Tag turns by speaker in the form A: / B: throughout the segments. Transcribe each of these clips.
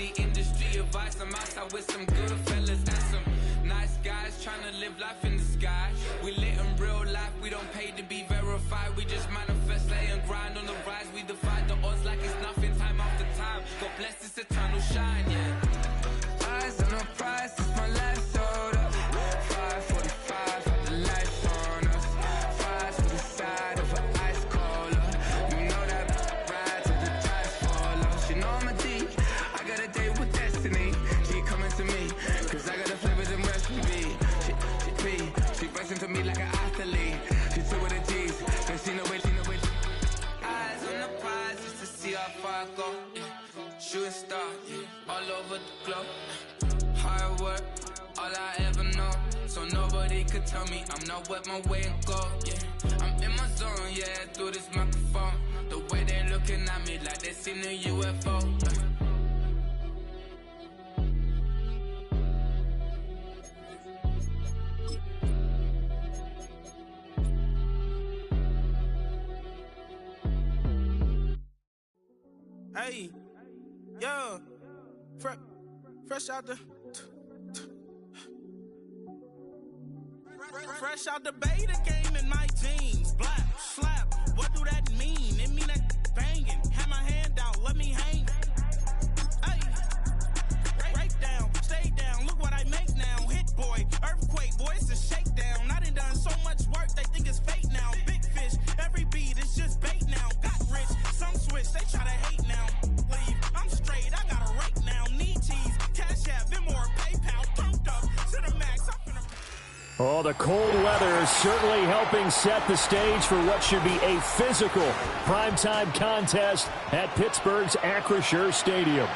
A: the industry advice. I'm outside with some good fellas and some nice guys trying to live life in the sky. We lit in real life, we don't pay to be verified. We just manifest, lay and grind on the rise. We defy the odds like it's nothing, time after time. God bless this eternal shine, yeah. Eyes on the prize, it's my life sold up. 5:45, the lights on us. Fries to the side of an ice cola. You know that ride till the tires fall off. You know I'm a D, I got a date with destiny. She coming to me, cause I got the flavors and recipe. She flexing to me like an athlete. She took with the G's, and she know it. Eyes on the prize just to see how far I go. Yeah. Shooting star, yeah. All over the globe. Hard work, all I ever know. So nobody could tell me I'm not wet my way and go. Yeah, I'm in my zone, yeah, through this microphone. The way they looking at me like they seen a UFO.
B: Hey, yo, fresh out the fresh out the beta game in my jeans. Black slap, what do that mean? It mean that banging. Have my hand out, let me hang. Hey, break down, stay down. Look what I make now. Hit boy, earthquake, boy, it's a shakedown. I done so much work, they think it's fake now. Big fish, every beat is just bait now. Got rich, some switch, they try to hate now. Leave, I'm straight, I got a rake now. Need cheese, cash app, Venmo or PayPal. Pumped up to the max.
C: Oh, the cold weather is certainly helping set the stage for what should be a physical primetime contest at Pittsburgh's Acrisure Stadium.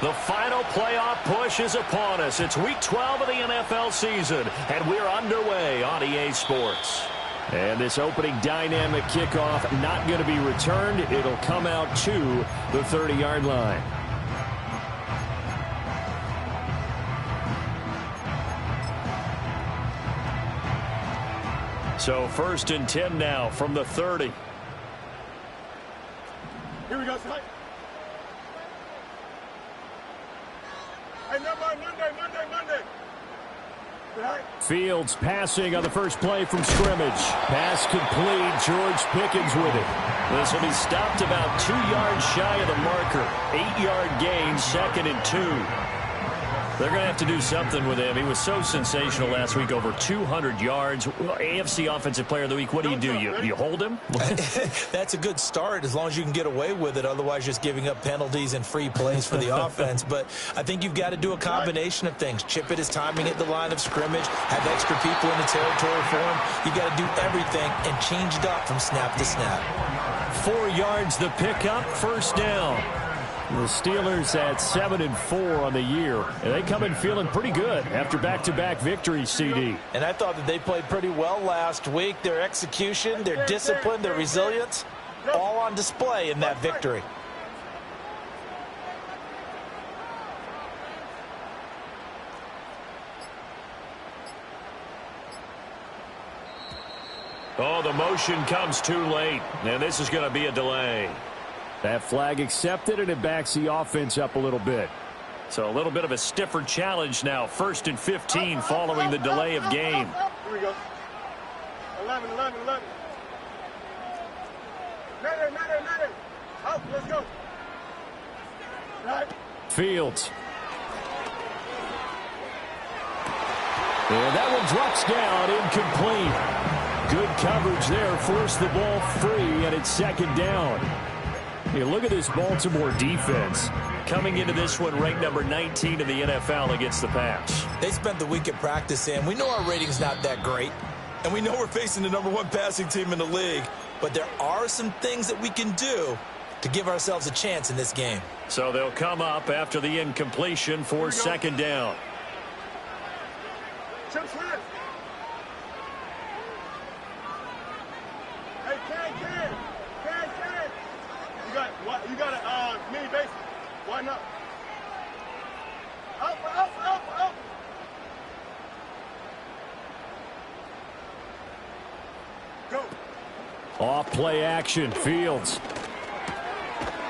C: The final playoff push is upon us. It's Week 12 of the NFL season, and we're underway on EA Sports. And this opening dynamic kickoff not going to be returned. It'll come out to the 30-yard line. So 1st and 10 now from the 30.
D: Here we go, Slate. Hey, Monday. Right.
C: Fields passing on the first play from scrimmage. Pass complete. George Pickens with it. This will be stopped about 2 yards shy of the marker. 8-yard gain, 2nd and 2. They're going to have to do something with him. He was so sensational last week, over 200 yards. AFC Offensive Player of the Week, what do? You hold him?
E: That's a good start as long as you can get away with it. Otherwise, just giving up penalties and free plays for the offense. But I think you've got to do a combination of things. Chip it his timing at the line of scrimmage, have extra people in the territory for him. You've got to do everything and change it up from snap to snap.
C: 4 yards the pickup, 1st down. The Steelers at 7-4 on the year, and they come in feeling pretty good after back-to-back victories, CD.
E: And I thought that they played pretty well last week. Their execution, their discipline, their resilience, all on display in that victory.
C: Oh, the motion comes too late, and this is going to be a delay. That flag accepted, and it backs the offense up a little bit. So a little bit of a stiffer challenge now. 1st and 15 following the delay of game.
D: Here we go. 11. Nine. Out, let's go. Right.
C: Fields. And that one drops down, incomplete. Good coverage there, forced the ball free, and it's 2nd down. Hey, look at this Baltimore defense. Coming into this one, ranked number 19 in the NFL against the pass.
E: They spent the week at practice, and we know our rating's not that great. And we know we're facing the number 1 passing team in the league. But there are some things that we can do to give ourselves a chance in this game.
C: So they'll come up after the incompletion for 2nd down.
D: Chip Smith. Hey, Ken. You got a mini base. Why not? Up.
C: Off play action, Fields.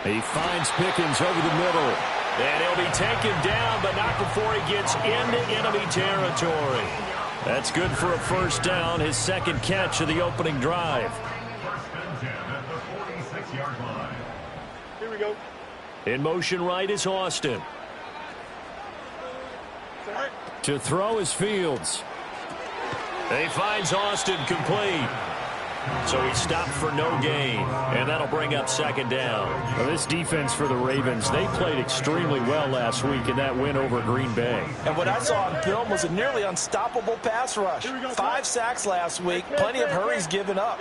C: He finds Pickens over the middle. And he'll be taken down, but not before he gets into enemy territory. That's good for a first down, his second catch of the opening drive.
D: Here we go.
C: In motion right is Austin.
D: Sorry.
C: To throw is Fields. He finds Austin complete. So he stopped for no gain, and that'll bring up second down. Well, this defense for the Ravens, they played extremely well last week in that win over Green Bay.
E: And what I saw on film was a nearly unstoppable pass rush. 5 sacks last week, plenty of hurries given up.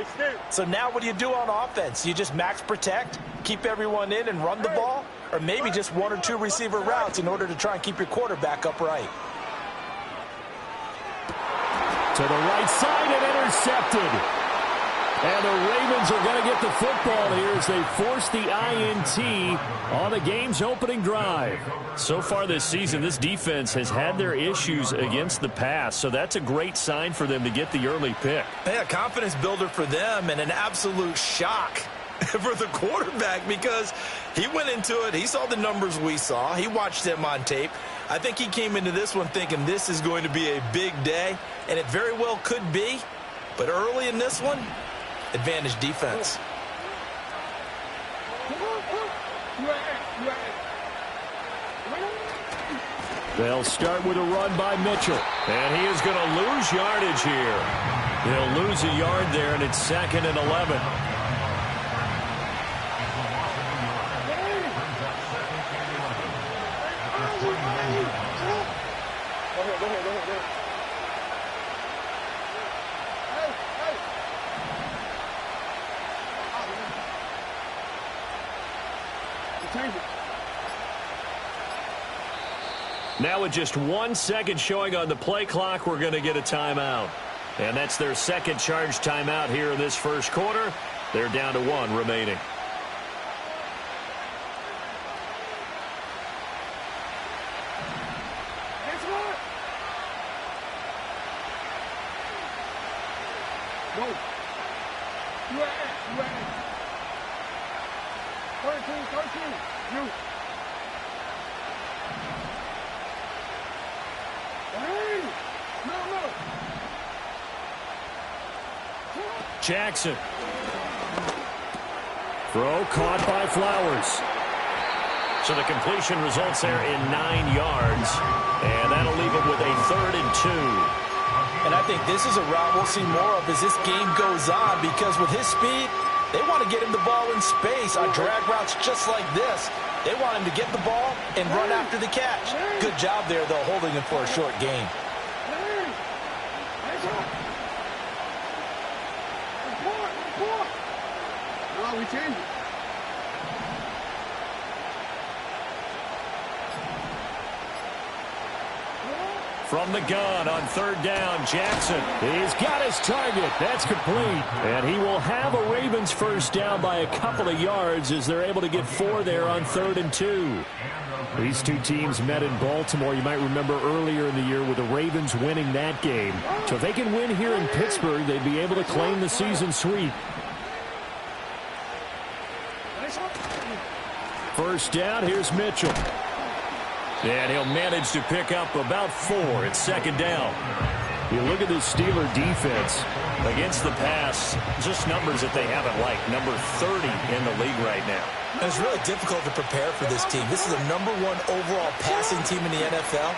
E: So now what do you do on offense? You just max protect, keep everyone in and run the ball? Or maybe just 1 or 2 receiver routes in order to try and keep your quarterback upright?
C: To the right side and intercepted. And the Ravens are going to get the football here as they force the INT on the game's opening drive. So far this season, this defense has had their issues against the pass, so that's a great sign for them to get the early pick.
E: Yeah, confidence builder for them and an absolute shock for the quarterback because he went into it. He saw the numbers we saw. He watched them on tape. I think he came into this one thinking this is going to be a big day, and it very well could be. But early in this one, advantage defense.
C: They'll start with a run by Mitchell. And he is going to lose yardage here. He'll lose a yard there, and it's 2nd and 11. Now with just 1 second showing on the play clock, we're going to get a timeout. And that's their second charge timeout here in this first quarter. They're down to 1 remaining.
D: Go. You at. 13. You. Hey! No.
C: Jackson. Throw caught by Flowers. So the completion results there in 9 yards. And that'll leave him with a 3rd and 2.
E: And I think this is a route we'll see more of as this game goes on because with his speed, they want to get him the ball in space on drag routes just like this. They want him to get the ball and run after the catch. Good job there, though, holding him for a short game.
D: No, we changed it.
C: From the gun on 3rd down, Jackson. He's got his target. That's complete. And he will have a Ravens first down by a couple of yards as they're able to get 4 there on 3rd and 2. These two teams met in Baltimore, you might remember, earlier in the year with the Ravens winning that game. So if they can win here in Pittsburgh, they'd be able to claim the season sweep. First down, here's Mitchell. And he'll manage to pick up about 4. It's 2nd down. You look at this Steeler defense against the pass, just numbers that they haven't liked. Number 30 in the league right now.
E: And it's really difficult to prepare for this team. This is the #1 overall passing team in the NFL,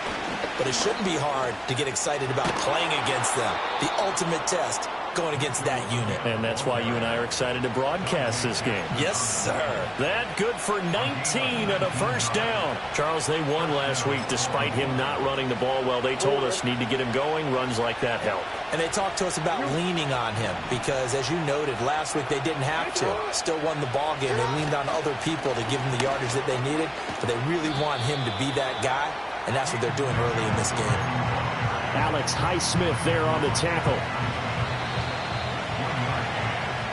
E: but it shouldn't be hard to get excited about playing against them. The ultimate test going against that unit.
C: And that's why you and I are excited to broadcast this game.
E: Yes, sir.
C: That good for 19 and a first down. Charles, they won last week despite him not running the ball well. They told us need to get him going. Runs like that help.
E: And they talked to us about leaning on him because, as you noted, last week they didn't have to. Still won the ball game. They leaned on other people to give them the yardage that they needed, but they really want him to be that guy, and that's what they're doing early in this game.
C: Alex Highsmith there on the tackle.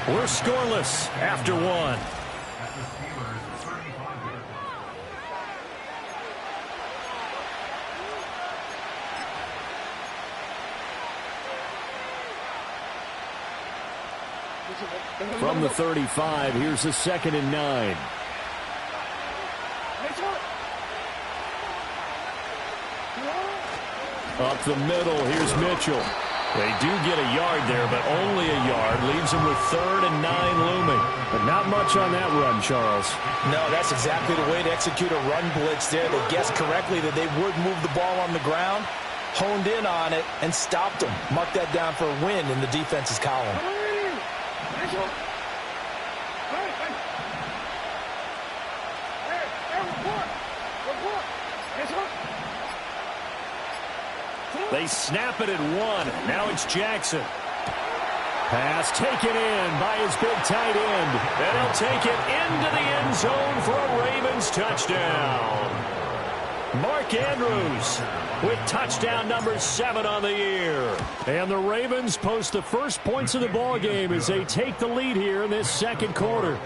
C: We're scoreless after 1. From the 35, here's a 2nd and 9. Up the middle, here's Mitchell. They do get a yard there, but only a yard. Leaves them with 3rd and 9 looming. But not much on that run, Charles.
E: No, that's exactly the way to execute a run blitz there. They guessed correctly that they would move the ball on the ground, honed in on it, and stopped them. Mark that down for a win in the defense's column.
C: They snap it at 1. Now it's Jackson. Pass taken in by his big tight end. And he'll take it into the end zone for a Ravens touchdown. Mark Andrews with touchdown number 7 on the year. And the Ravens post the first points of the ball game as they take the lead here in this 2nd quarter.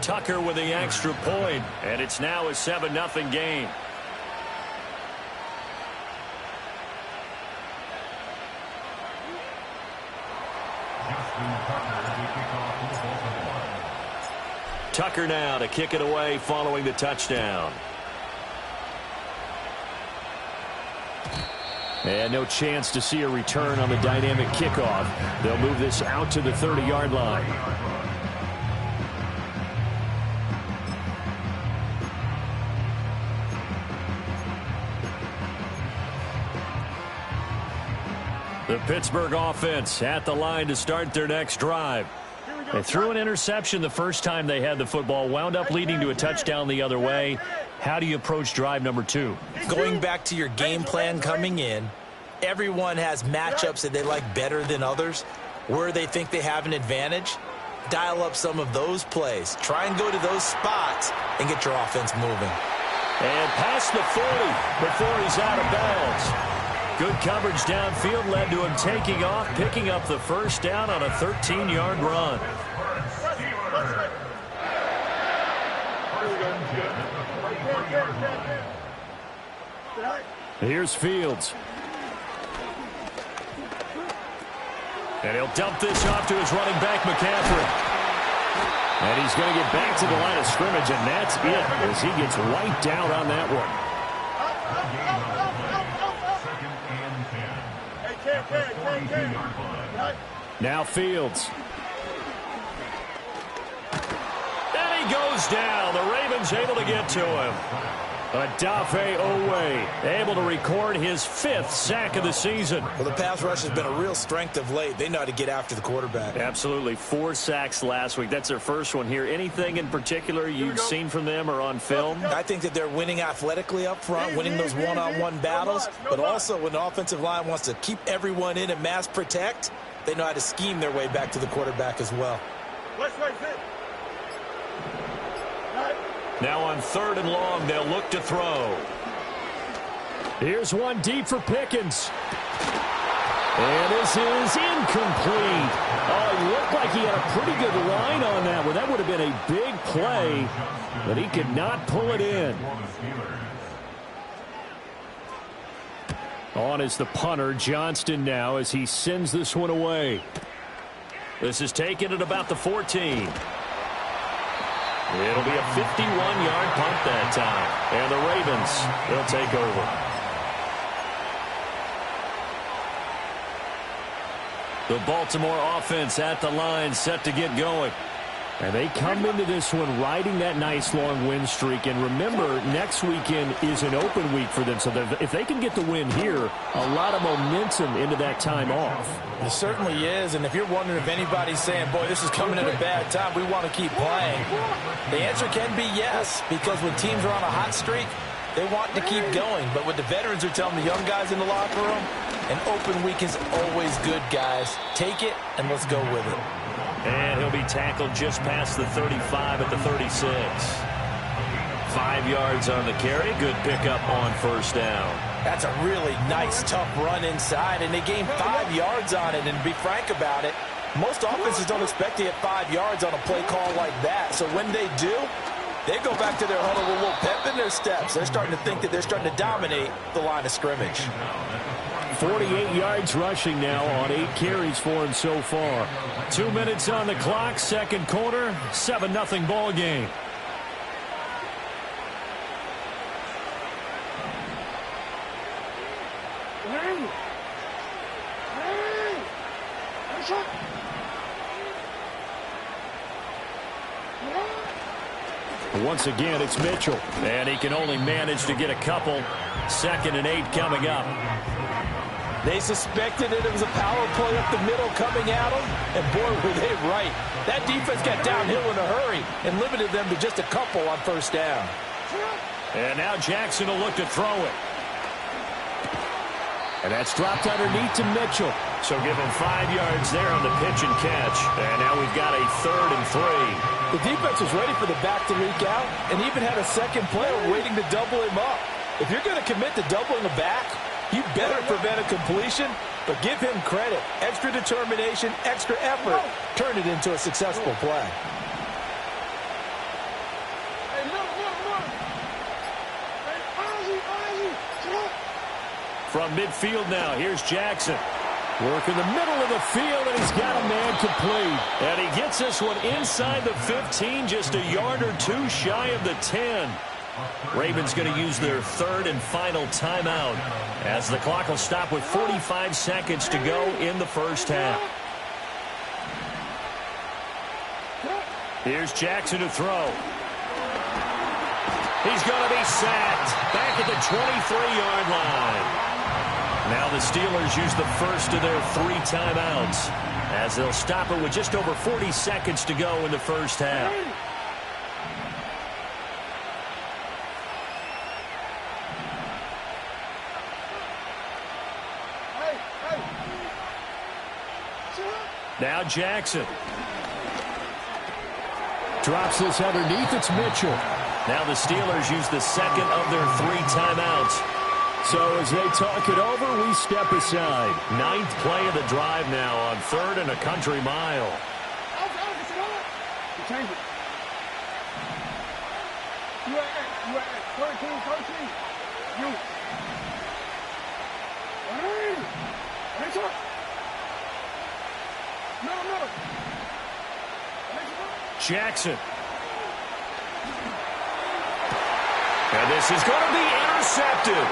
C: Tucker with the extra point, and it's now a 7-0 game. Tucker now to kick it away following the touchdown. And no chance to see a return on the dynamic kickoff. They'll move this out to the 30-yard line. The Pittsburgh offense at the line to start their next drive. They threw an interception the first time they had the football, wound up leading to a touchdown the other way. How do you approach drive number 2?
E: Going back to your game plan coming in, everyone has matchups that they like better than others. Where they think they have an advantage, dial up some of those plays. Try and go to those spots and get your offense moving.
C: And past the 40 before he's out of bounds. Good coverage downfield led to him taking off, picking up the first down on a 13-yard run. Here's Fields. And he'll dump this off to his running back, McCaffrey. And he's going to get back to the line of scrimmage, and that's it as he gets wiped out on that one. Now Fields. And he goes down. The Ravens able to get to him. Odafe Oweh able to record his 5th sack of the season.
E: Well, the pass rush has been a real strength of late. They know how to get after the quarterback.
C: Absolutely. 4 sacks last week. That's their first one here. Anything in particular you've seen from them or on film?
E: I think that they're winning athletically up front, winning those one-on-one battles, but also when the offensive line wants to keep everyone in and mass protect, they know how to scheme their way back to the quarterback as well.
C: Now on 3rd and long, they'll look to throw. Here's one deep for Pickens. And this is incomplete. Oh, it looked like he had a pretty good line on that one. That would have been a big play, but he could not pull it in. On is the punter, Johnston now, as he sends this one away. This is taken at about the 14. It'll be a 51-yard punt that time. And the Ravens, they'll take over. The Baltimore offense at the line, set to get going. And they come into this one riding that nice long win streak. And remember, next weekend is an open week for them. So if they can get the win here, a lot of momentum into that time off.
E: It certainly is. And if you're wondering if anybody's saying, boy, this is coming at a bad time, we want to keep playing, the answer can be yes. Because when teams are on a hot streak, they want to keep going. But what the veterans are telling the young guys in the locker room, an open week is always good, guys. Take it and let's go with it.
C: And he'll be tackled just past the 35 at the 36. 5 yards on the carry. Good pickup on first down.
E: That's a really nice, tough run inside, and they gained 5 yards on it. And to be frank about it, most offenses don't expect to get 5 yards on a play call like that. So when they do, they go back to their huddle with a little pep in their steps. They're starting to think that they're starting to dominate the line of scrimmage.
C: 48 yards rushing now on 8 carries for him so far. 2 minutes on the clock, second quarter, 7-0 ball game. Once again, it's Mitchell, and he can only manage to get a couple. 2nd and 8 coming up.
E: They suspected that it was a power play up the middle coming at them, and boy, were they right. That defense got downhill in a hurry and limited them to just a couple on first down.
C: And now Jackson will look to throw it. And that's dropped underneath to Mitchell. So give him 5 yards there on the pitch and catch. And now we've got a 3rd and 3.
E: The defense was ready for the back to leak out and even had a second player waiting to double him up. If you're going to commit to doubling the back, you better prevent a completion, but give him credit. Extra determination, extra effort, turn it into a successful play.
C: From midfield now, here's Jackson. Working the middle of the field, and he's got a man complete. And he gets this one inside the 15, just a yard or two shy of the 10. Ravens going to use their 3rd and final timeout as the clock will stop with 45 seconds to go in the first half. Here's Jackson to throw. He's going to be sacked back at the 23-yard line. Now the Steelers use the first of their 3 timeouts as they'll stop it with just over 40 seconds to go in the first half. Now Jackson. Drops this underneath. It's Mitchell. Now the Steelers use the second of their 3 timeouts. So as they talk it over, we step aside. 9th play of the drive now on 3rd and a country mile.
D: You change it. You at 13. You. Hey! Let's go. No.
C: Jackson. And this is going to be intercepted.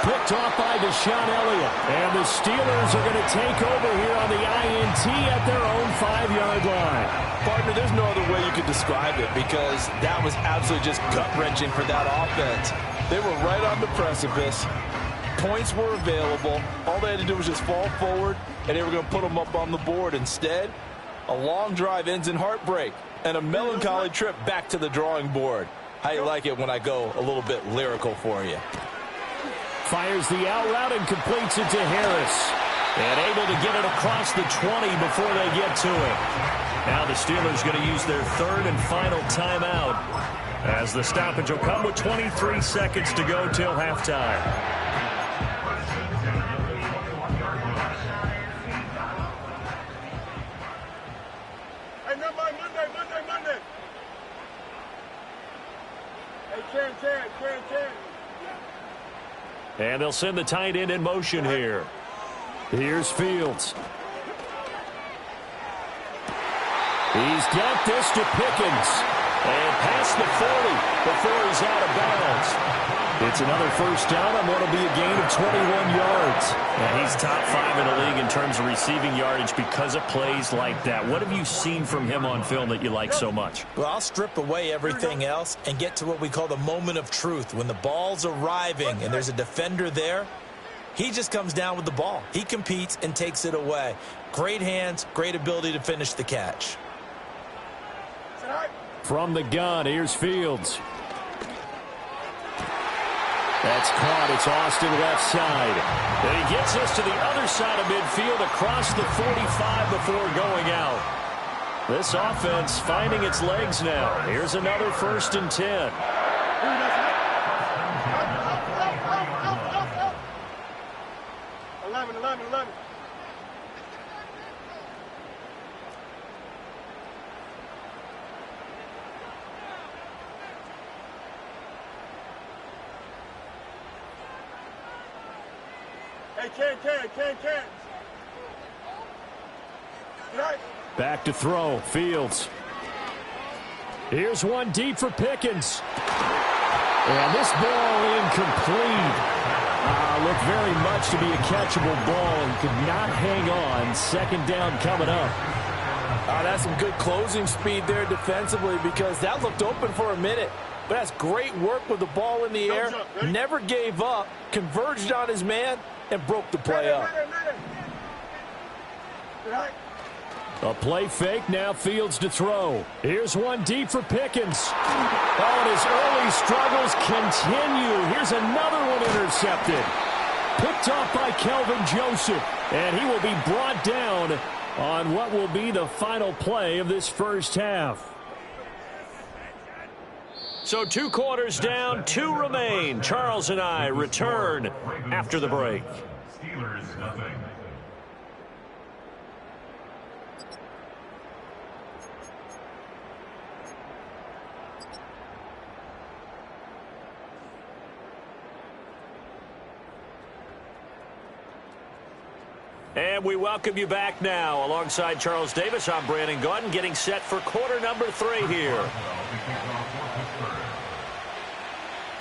C: Picked off by Deshaun Elliott. And the Steelers are going to take over here on the INT at their own 5-yard line.
E: Partner, there's no other way you could describe it because that was absolutely just gut-wrenching for that offense. They were right on the precipice. Points were available. All they had to do was just fall forward, and they were going to put them up on the board. Instead, a long drive ends in heartbreak and a melancholy trip back to the drawing board. How you like it when I go a little bit lyrical for you?
C: Fires the out route and completes it to Harris. And able to get it across the 20 before they get to it. Now the Steelers going to use their 3rd and final timeout as the stoppage will come with 23 seconds to go till halftime.
D: Hey, no, Monday. Hey, Chan.
C: And they'll send the tight end in motion here. Here's Fields. He's got this to Pickens. And past the 40 before he's out of bounds. It's another first down on what will be a gain of 21 yards. And he's top 5 in the league in terms of receiving yardage because of plays like that. What have you seen from him on film that you like so much?
E: Well, I'll strip away everything else and get to what we call the moment of truth. When the ball's arriving and there's a defender there, he just comes down with the ball. He competes and takes it away. Great hands, great ability to finish the catch.
C: From the gun, here's Fields. That's caught. It's Austin left side. And he gets us to the other side of midfield across the 45 before going out. This offense finding its legs now. Here's another 1st and 10.
D: 11. Hey, Chan. Right.
C: Back to throw. Fields. Here's one deep for Pickens. And this ball incomplete. Looked very much to be a catchable ball and could not hang on. Second down coming up.
E: That's some good closing speed there defensively because that looked open for a minute. But that's great work with the ball in the air. Never gave up, converged on his man, and broke the play up.
C: A play fake, now Fields to throw. Here's one deep for Pickens. Oh, and his early struggles continue. Here's another one intercepted. Picked off by Kelvin Joseph. And he will be brought down on what will be the final play of this first half. So 2 quarters down, 2 remain. Charles and I return after the break.
F: Steelers nothing.
C: And we welcome you back now. Alongside Charles Davis, I'm Brandon Gaudin, getting set for quarter number 3 here.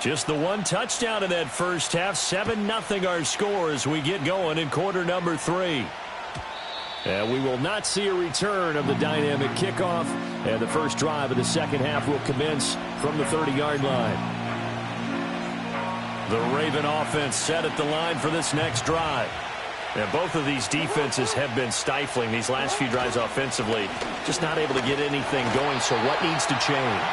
C: Just the one touchdown in that first half. 7-0 our score as we get going in quarter number 3. And we will not see a return of the dynamic kickoff. And the first drive of the second half will commence from the 30-yard line. The Raven offense set at the line for this next drive. And both of these defenses have been stifling these last few drives offensively. Just not able to get anything going, so what needs to change?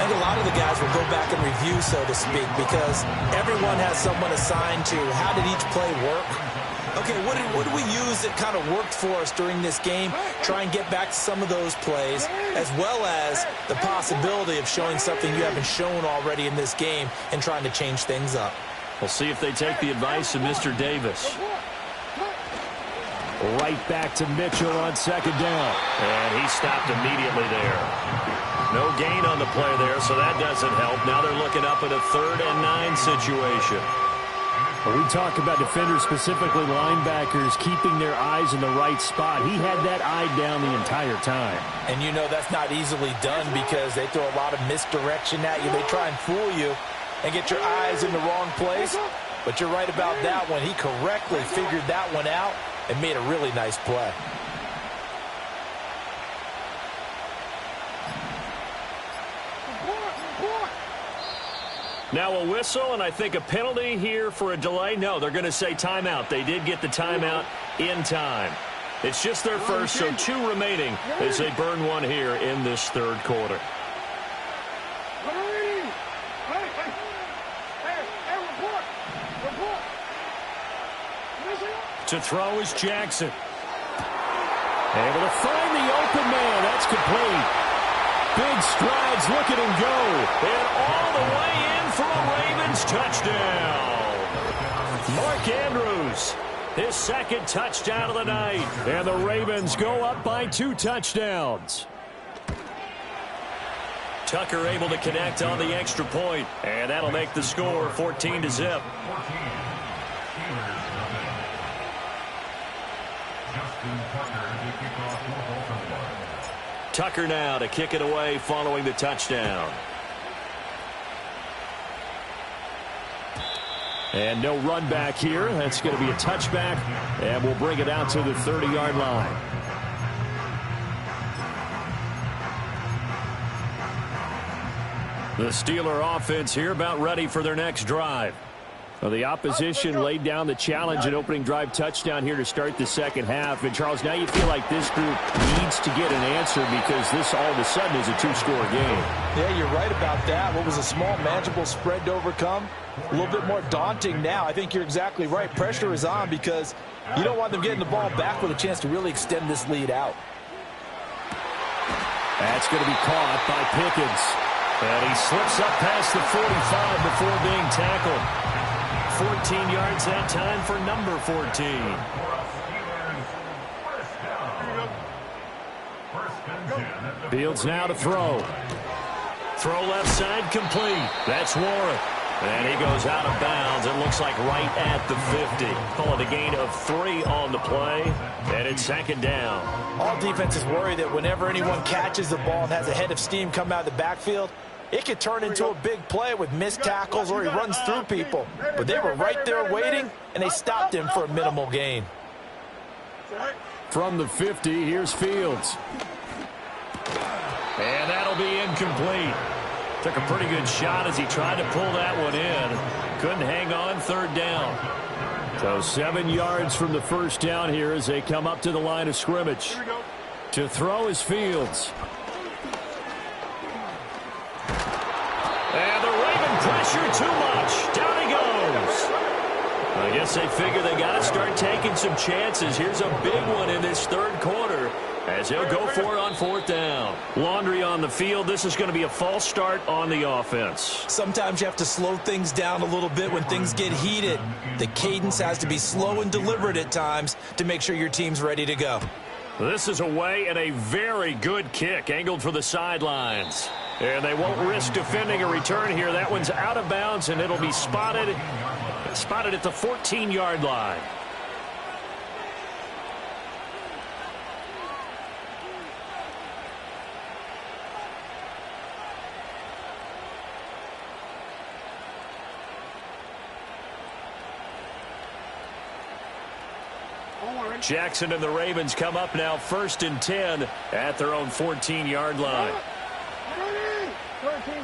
E: And a lot of the guys will go back and review, so to speak, because everyone has someone assigned to how did each play work. Okay, what did we use that kind of worked for us during this game? Try and get back to some of those plays, as well as the possibility of showing something you haven't shown already in this game and trying to change things up.
C: We'll see if they take the advice of Mr. Davis. Right back to Mitchell on second down. And he stopped immediately there. No gain on the play there, so that doesn't help. Now they're looking up at a 3rd and 9 situation. Well, we talk about defenders, specifically linebackers, keeping their eyes in the right spot. He had that eye down the entire time.
E: And you know that's not easily done because they throw a lot of misdirection at you. They try and fool you and get your eyes in the wrong place. But you're right about that one. He correctly figured that one out and made a really nice play.
C: Now a whistle, and I think a penalty here for a delay. No, they're going to say timeout. They did get the timeout in time. It's just their first, so 2 remaining as they burn one here in this 3rd quarter. To throw is Jackson. Able to find the open man. That's complete. Big strides. Look at him go. And all the way in for a Ravens touchdown. Mark Andrews, his 2nd touchdown of the night. And the Ravens go up by 2 touchdowns. Tucker able to connect on the extra point. And that'll make the score 14-0. Tucker now to kick it away following the touchdown. And no run back here. That's going to be a touchback, and we'll bring it out to the 30-yard line. The Steeler offense here about ready for their next drive. Well, the opposition laid down the challenge and opening drive touchdown here to start the second half. And, Charles, now you feel like this group needs to get an answer because this all of a sudden is a 2-score game.
E: Yeah, you're right about that. What was a small, manageable spread to overcome? A little bit more daunting now. I think you're exactly right. Pressure is on because you don't want them getting the ball back with a chance to really extend this lead out.
C: That's going to be caught by Pickens. And he slips up past the 45 before being tackled. 14 yards that time for number 14. Fields now to throw. Throw left side complete. That's Warren. And he goes out of bounds. It looks like right at the 50. Call it a gain of 3 on the play. And it's second down.
E: All defenses worry that whenever anyone catches the ball and has a head of steam come out of the backfield, it could turn into a big play with missed tackles or he runs through people. But they were right there waiting, and they stopped him for a minimal gain.
C: From the 50, here's Fields. And that'll be incomplete. Took a pretty good shot as he tried to pull that one in. Couldn't hang on, third down. So 7 yards from the first down here as they come up to the line of scrimmage. To throw is Fields. And the Raven pressure too much. Down he goes. I guess they figure they got to start taking some chances. Here's a big one in this third quarter as he'll go for it on fourth down. Laundry on the field. This is going to be a false start on the offense.
E: Sometimes you have to slow things down a little bit when things get heated. The cadence has to be slow and deliberate at times to make sure your team's ready to go.
C: This is away and a very good kick angled for the sidelines. And they won't risk defending a return here. That one's out of bounds, and it'll be spotted at the 14-yard line. Jackson and the Ravens come up now 1st and 10 at their own 14-yard line.
D: 13.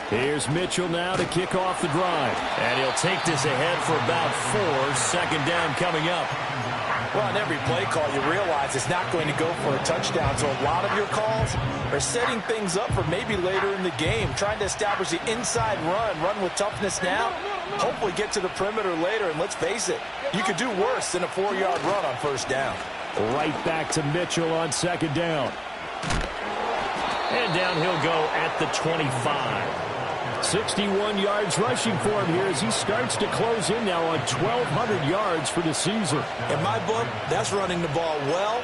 C: Here's Mitchell now to kick off the drive. And he'll take this ahead for about 4. Second down coming up.
E: Well, on every play call, you realize it's not going to go for a touchdown. So a lot of your calls are setting things up for maybe later in the game, trying to establish the inside run with toughness now, hopefully get to the perimeter later. And let's face it, you could do worse than a 4-yard run on first down.
C: Right back to Mitchell on second down. And down he'll go at the 25. 61 yards rushing for him here as he starts to close in now on 1,200 yards for the season.
E: In my book, that's running the ball well,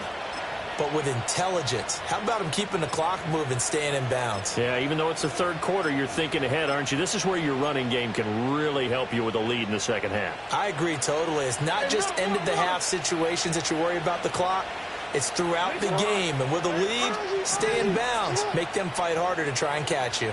E: but with intelligence. How about him keeping the clock moving, staying in bounds?
C: Yeah, even though it's the third quarter, you're thinking ahead, aren't you? This is where your running game can really help you with a lead in the second half.
E: I agree totally. It's not just end-of-the-half situations that you worry about the clock. It's throughout the game. And with a lead, stay in bounds. Make them fight harder to try and catch you.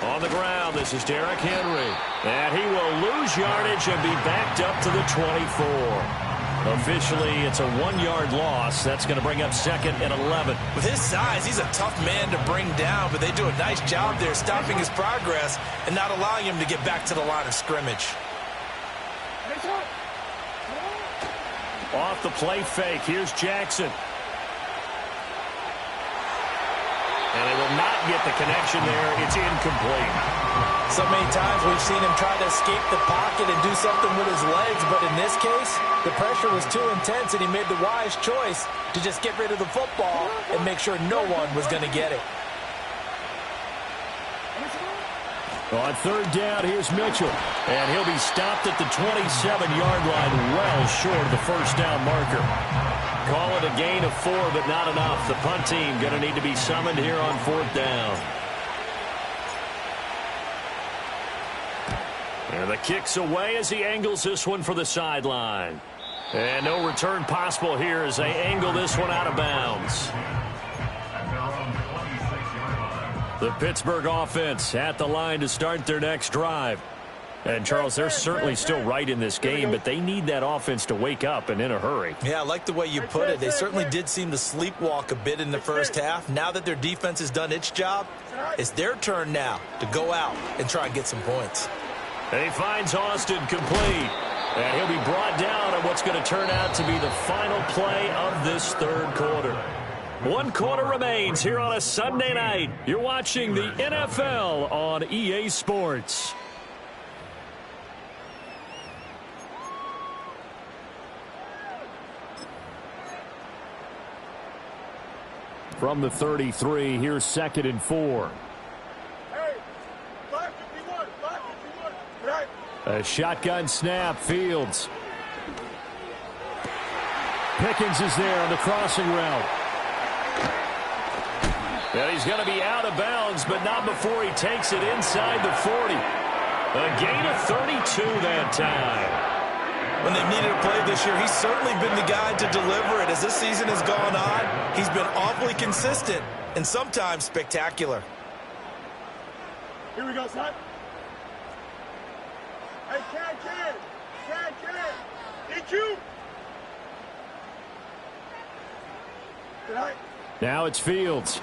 C: On the ground, this is Derrick Henry. And he will lose yardage and be backed up to the 24. Officially, it's a 1-yard loss. That's going to bring up 2nd and 11.
E: With his size, he's a tough man to bring down, but they do a nice job there stopping his progress and not allowing him to get back to the line of scrimmage.
C: Off the play fake, here's Jackson. And they will not get the connection there. It's incomplete.
E: So many times we've seen him try to escape the pocket and do something with his legs, but in this case, the pressure was too intense, and he made the wise choice to just get rid of the football and make sure no one was going to get it.
C: On third down, here's Mitchell. And he'll be stopped at the 27-yard line, well short of the first down marker. Call it a gain of 4, but not enough. The punt team going to need to be summoned here on fourth down. And the kick's away as he angles this one for the sideline. And no return possible here as they angle this one out of bounds. The Pittsburgh offense at the line to start their next drive. And, Charles, they're certainly still right in this game, but they need that offense to wake up and in a hurry.
E: Yeah, I like the way you put it. They certainly did seem to sleepwalk a bit in the first half. Now that their defense has done its job, it's their turn now to go out and try and get some points.
C: And he finds Austin complete. And he'll be brought down on what's going to turn out to be the final play of this third quarter. 1 quarter remains here on a Sunday night. You're watching the NFL on EA Sports. From the 33, here's 2nd and 4.
D: Hey, 551, 551.
C: A shotgun snap, Fields. Pickens is there on the crossing route. And he's going to be out of bounds, but not before he takes it inside the 40. A gain of 32 that time.
E: When they've needed a play this year, he's certainly been the guy to deliver it. As this season has gone on, he's been awfully consistent and sometimes spectacular.
D: Here we go, son. Hey, can. DQ. Right.
C: Now it's Fields.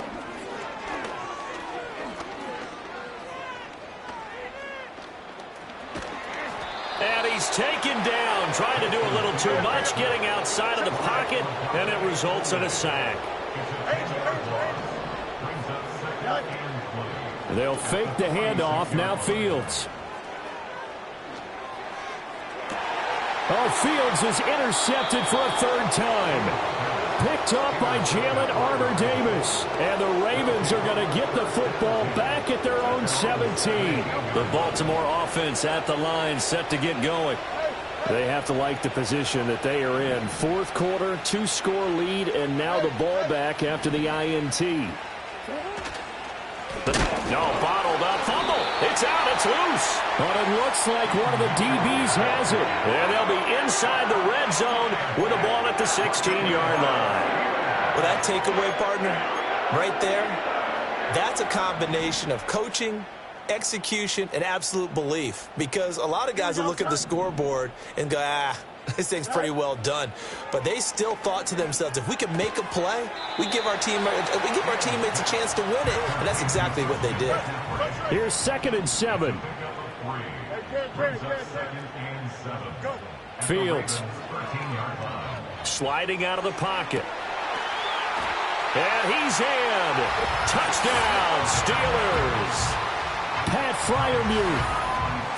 C: And he's taken down, trying to do a little too much, getting outside of the pocket, and it results in a sack. They'll fake the handoff. Now Fields. Oh, Fields is intercepted for a third time. Picked up by Jalen Armour-Davis. And the Ravens are going to get the football back at their own 17. The Baltimore offense at the line, set to get going. They have to like the position that they are in. Fourth quarter, 2-score lead, and now the ball back after the INT. No, bottled up, fumble. It's out, it's loose. But it looks like one of the DBs has it. And they'll be inside the red zone with the ball at the 16-yard line.
E: Well, that takeaway, partner, right there, that's a combination of coaching, execution, and absolute belief. Because a lot of guys will look at the scoreboard and go, this thing's pretty well done. But they still thought to themselves, if we can make a play, we give our teammates a chance to win it. And that's exactly what they did.
C: Here's 2nd and 7. Fields sliding out of the pocket. And he's in. Touchdown, Steelers. Pat Freiermuth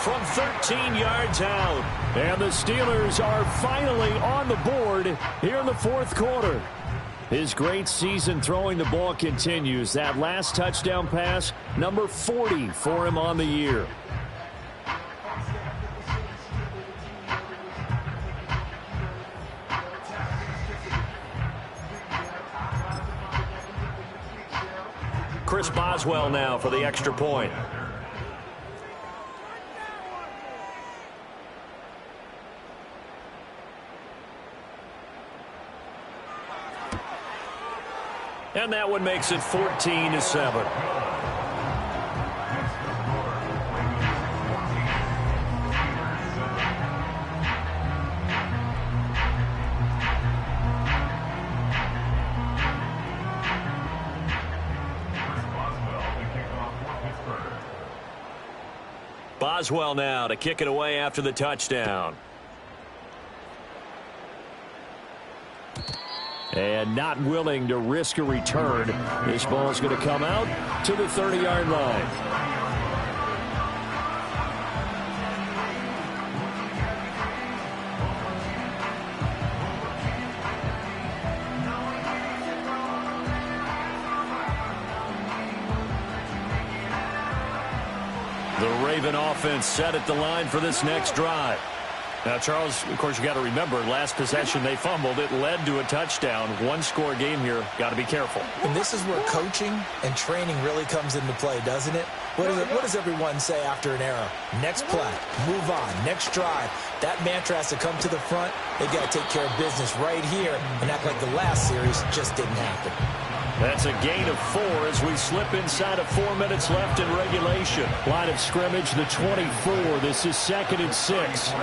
C: from 13 yards out. And the Steelers are finally on the board here in the fourth quarter. His great season throwing the ball continues. That last touchdown pass, number 40 for him on the year. Chris Boswell now for the extra point. And that one makes it 14-7. Boswell now to kick it away after the touchdown. And not willing to risk a return. This ball is going to come out to the 30-yard line. The Raven offense set at the line for this next drive. Now, Charles, of course, you got to remember, last possession they fumbled. It led to a touchdown. One-score game here. Got to be careful.
E: And this is where coaching and training really comes into play, doesn't it? What does everyone say after an error? Next play, move on, next drive. That mantra has to come to the front. They've got to take care of business right here and act like the last series just didn't happen.
C: That's a gain of 4 as we slip inside of 4 minutes left in regulation. Line of scrimmage, the 24. This is 2nd and 6.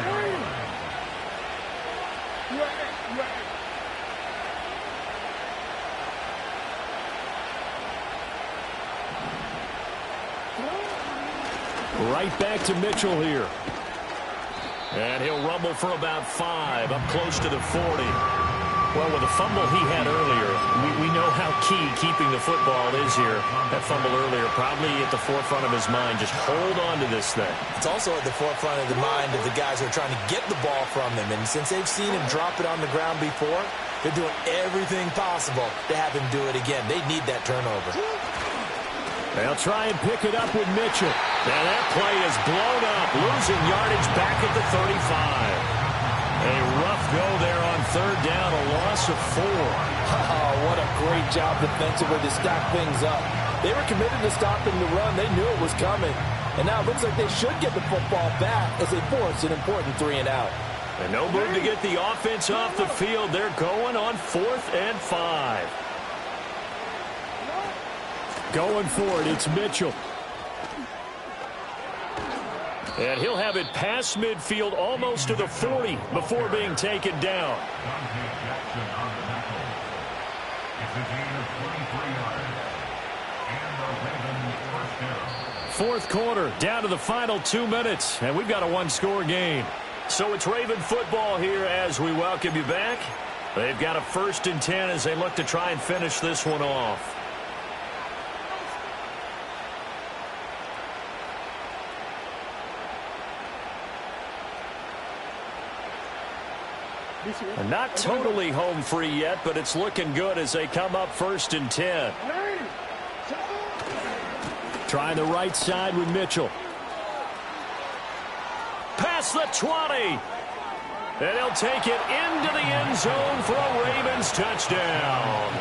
C: Right back to Mitchell here. And he'll rumble for about 5, up close to the 40. Well, with the fumble he had earlier, we know how key keeping the football is here. That fumble earlier probably at the forefront of his mind. Just hold on to this thing.
E: It's also at the forefront of the mind of the guys who are trying to get the ball from him. And since they've seen him drop it on the ground before, they're doing everything possible to have him do it again. They need that turnover.
C: They'll try and pick it up with Mitchell. And that play is blown up, losing yardage back at the 35. A rough go there on third down, a loss of 4.
E: Oh, what a great job defensively to stack things up. They were committed to stopping the run. They knew it was coming. And now it looks like they should get the football back as they force an important 3 and out.
C: And no move to get the offense off the field. They're going on 4th and 5.
G: Going for it, it's Mitchell.
C: And he'll have it past midfield almost to the 40 before being taken down. Fourth quarter, down to the final 2 minutes, and we've got a one-score game. So it's Raven football here as we welcome you back. They've got a 1st and 10 as they look to try and finish this one off. Not totally home free yet, but it's looking good as they come up 1st and 10.
G: Trying the right side with Mitchell.
C: Past the 20. And he'll take it into the end zone for a Ravens touchdown.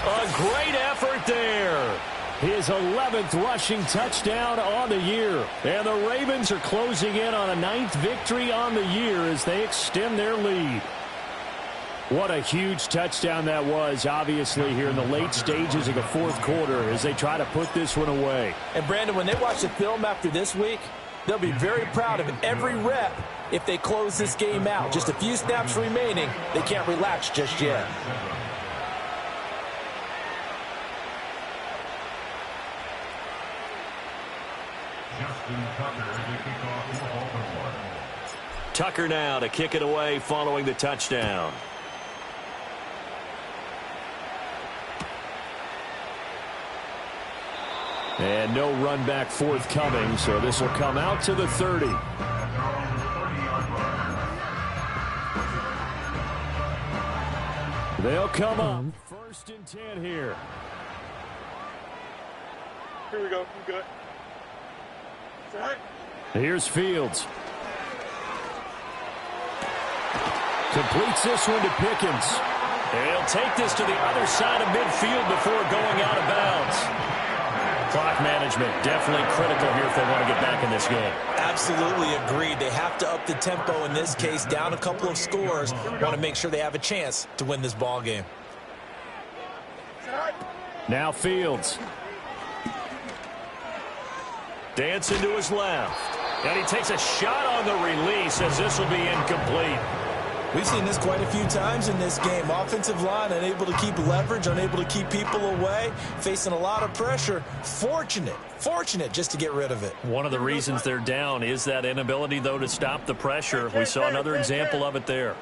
C: A great effort there.
G: His 11th rushing touchdown on the year. And the Ravens are closing in on a 9th victory on the year as they extend their lead. What a huge touchdown that was, obviously, here in the late stages of the fourth quarter as they try to put this one away.
E: And, Brandon, when they watch the film after this week, they'll be very proud of every rep if they close this game out. Just a few snaps remaining. They can't relax just yet.
C: Tucker now to kick it away following the touchdown.
G: And no run back forthcoming, so this will come out to the 30. They'll come up 1st and 10 here.
D: Here we go. I'm good. All right.
G: Here's Fields. Completes this one to Pickens.
C: And he'll take this to the other side of midfield before going out of bounds. Clock management definitely critical here if they want to get back in this game.
E: Absolutely agreed. They have to up the tempo in this case, down a couple of scores. Want to make sure they have a chance to win this ball game.
G: Now Fields.
C: Dancing to his left. And he takes a shot on the release as this will be incomplete.
E: We've seen this quite a few times in this game. Offensive line unable to keep leverage, unable to keep people away, facing a lot of pressure. Fortunate just to get rid of it.
C: One of the reasons they're down is that inability, though, to stop the pressure. We saw another example of it there.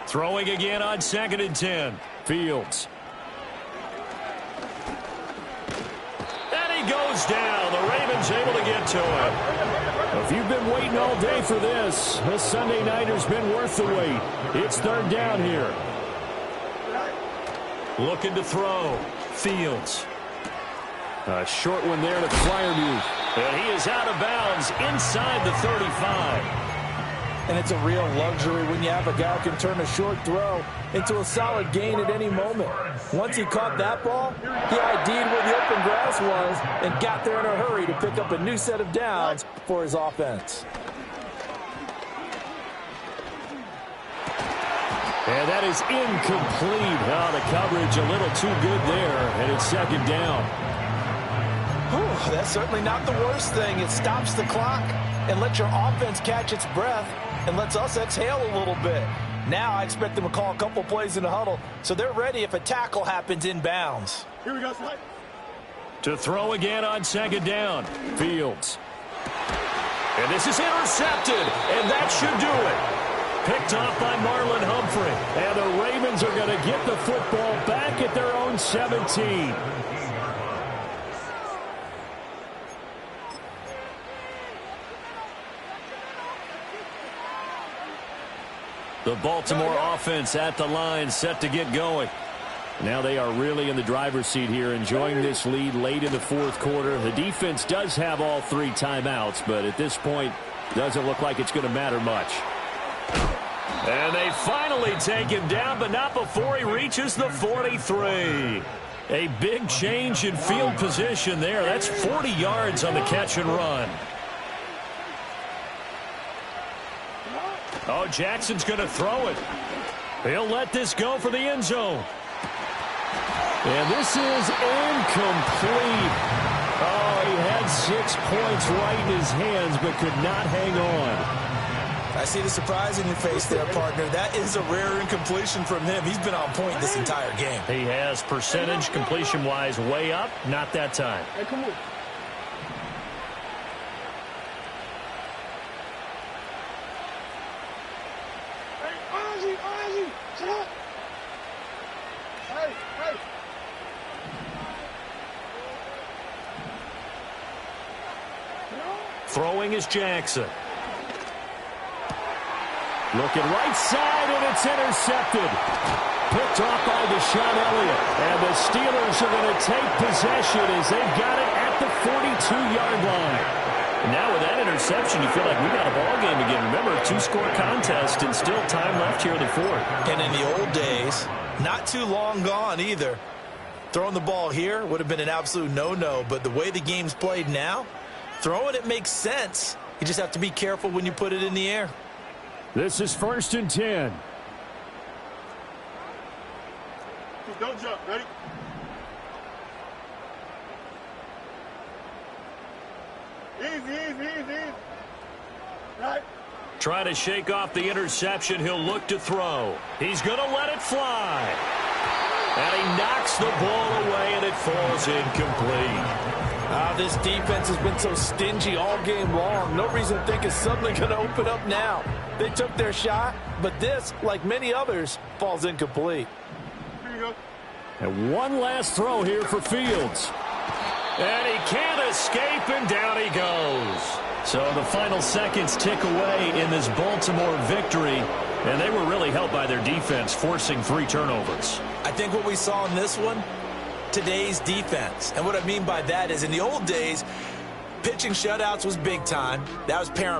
C: Throwing again on 2nd and 10.
G: Fields.
C: And he goes down. The Ravens able to get to him.
G: If you've been waiting all day for this Sunday nighter's been worth the wait. It's 3rd down here.
C: Looking to throw. Fields.
G: A short one there to Freiermuth.
C: And he is out of bounds inside the 35.
E: And it's a real luxury when you have a guy who can turn a short throw into a solid gain at any moment. Once he caught that ball, he ID'd where the open grass was and got there in a hurry to pick up a new set of downs for his offense.
G: And that is incomplete. Oh, the coverage a little too good there, and it's 2nd down.
E: Whew, that's certainly not the worst thing. It stops the clock and lets your offense catch its breath and lets us exhale a little bit. Now I expect them to call a couple plays in the huddle so they're ready if a tackle happens inbounds.
D: Here we go, son.
C: To throw again on 2nd down.
G: Fields.
C: And this is intercepted, and that should do it. Picked off by Marlon Humphrey.
G: And the Ravens are going to get the football back at their own 17.
C: The Baltimore offense at the line, set to get going.
G: Now they are really in the driver's seat here, enjoying this lead late in the fourth quarter. The defense does have all 3 timeouts, but at this point, doesn't look like it's going to matter much. And they finally take him down, but not before he reaches the 43. A big change in field position there. That's 40 yards on the catch and run. Oh, Jackson's going to throw it. He'll let this go for the end zone. And this is incomplete. Oh, he had 6 points right in his hands, but could not hang on.
E: I see the surprise in your face there, partner. That is a rare incompletion from him. He's been on point this entire game.
G: He has percentage completion-wise way up. Not that time.
D: Hey, come on. Hey, Ozzy, shut up. Hey.
G: Throwing is Jackson. Looking right side, and it's intercepted. Picked off by Deshaun Elliott. And the Steelers are going to take possession as they've got it at the 42-yard line. Now with that interception, you feel like we got a ball game again. Remember, 2-score contest and still time left here in the fourth.
E: And in the old days, not too long gone either. Throwing the ball here would have been an absolute no-no, but the way the game's played now, throwing it makes sense. You just have to be careful when you put it in the air.
G: This is 1st and 10.
D: Don't jump. Ready? Easy. Right.
G: Try to shake off the interception. He'll look to throw. He's going to let it fly. And he knocks the ball away, and it falls incomplete.
E: This defense has been so stingy all game long. No reason to think it's suddenly going to open up now. They took their shot, but this, like many others, falls incomplete.
D: Here you go.
G: And one last throw here for Fields. And he can't escape, and down he goes. So the final seconds tick away in this Baltimore victory, and they were really helped by their defense, forcing 3 turnovers.
E: I think what we saw in this one, today's defense. And what I mean by that is in the old days, pitching shutouts was big time. That was paramount.